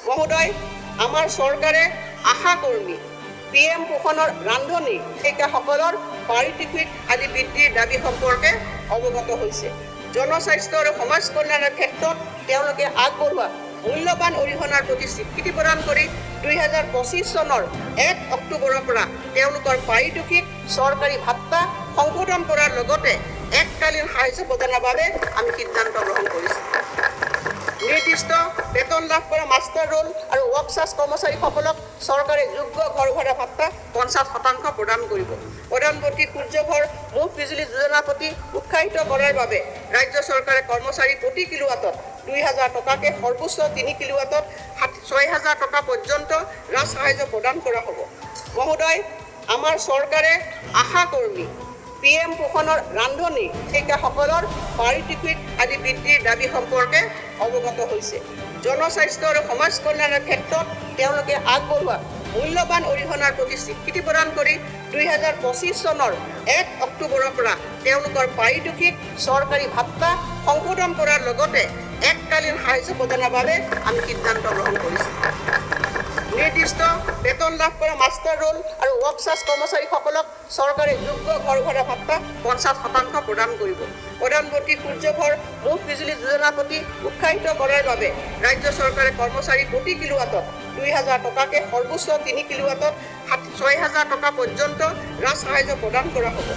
মহোদয়, আমাৰ চৰকাৰে আশা কৰ্মী PM পোষণৰ ৰান্ধনি শিক্ষকসকলৰ পাৰিতোষিক আদি বৃদ্ধিৰ দাবী সম্পৰ্কে অৱগত হৈছে। জনস্বাস্থ্য আৰু সমাজ কল্যাণৰ ক্ষেত্ৰত তেওঁলোকে আগবঢ়োৱা মূল্যৱান অৰিহণাৰ প্ৰতি স্বীকৃতি প্ৰদান কৰি 2025 চনৰ 1 অক্টোবৰৰ পৰা তেওঁলোকৰ পাৰিতোষিক চৰকাৰী ভাত্তা সংশোধন কৰাৰ লগতে এককালীন সাহায্য প্ৰদানৰ বাবে আমি সিদ্ধান্ত গ্ৰহণ কৰিছোঁ। নিৰ্দিষ্ট বেতন লাভ কৰা মাষ্টাৰ ৰোল আৰু ৱৰ্কচাৰ্জ কৰ্মচাৰীসকলক চৰকাৰে যোগ্য ঘৰ ভাড়া ভাত্তা 50% প্ৰদান কৰিব। প্ৰধানমন্ত্ৰী সূৰ্য ঘৰ মুফ্ত বিজুলী যোজনাৰ প্ৰতি উৎসাহিত কৰাৰ বাবে ৰাজ্য চৰকাৰে কৰ্মচাৰী প্ৰতি কিলোৱাটত 2000 টকাকে সৰ্বোচ্চ 3 কিলোৱাটত 6000 টকা পৰ্যন্ত ৰাজ সাহায্য প্ৰদান কৰা হ'ব। মহোদয়, আমাৰ চৰকাৰে আশা কৰ্মী PM পোষণৰ ৰান্ধনি শিক্ষকসকলৰ পাৰিতোষিক আদি বৃদ্ধিৰ দাবী সম্পৰ্কে অৱগত হৈছে। জনস্বাস্থ্য আৰু সমাজ কল্যাণৰ ক্ষেত্ৰত তেওঁলোকে আগবঢ়োৱা মূল্যৱান অৰিহণাৰ প্ৰতি স্বীকৃতি প্ৰদান কৰি 2025 চনৰ 1 অক্টোবৰৰ পৰা তেওঁলোকৰ পাৰিতোষিক চৰকাৰী ভাত্তা সংশোধন কৰাৰ লগতে এককালীন সাহায্য প্ৰদানৰ বাবে আমি সিদ্ধান্ত গ্ৰহণ কৰিছোঁ। নিৰ্দিষ্ট বেতন লাভ কৰা মাষ্টাৰ ৰোল আৰু ৱৰ্কচাৰ্জ কৰ্মচাৰীসকলক চৰকাৰে যোগ্য ঘৰ ভাড়া ভাত্তা 50% প্ৰদান কৰিব। প্ৰধানমন্ত্ৰী সূৰ্য ঘৰ মুফ্ত বিজুলী যোজনাৰ প্ৰতি উৎসাহিত কৰাৰ বাবে ৰাজ্য চৰকাৰে কৰ্মচাৰী প্ৰতি কিলোৱাটত 2000 টকাকে সৰ্বোচ্চ 3 কিলোৱাটত 6000 টকা পৰ্যন্ত ৰাজ সাহায্য প্ৰদান কৰা হ'ব।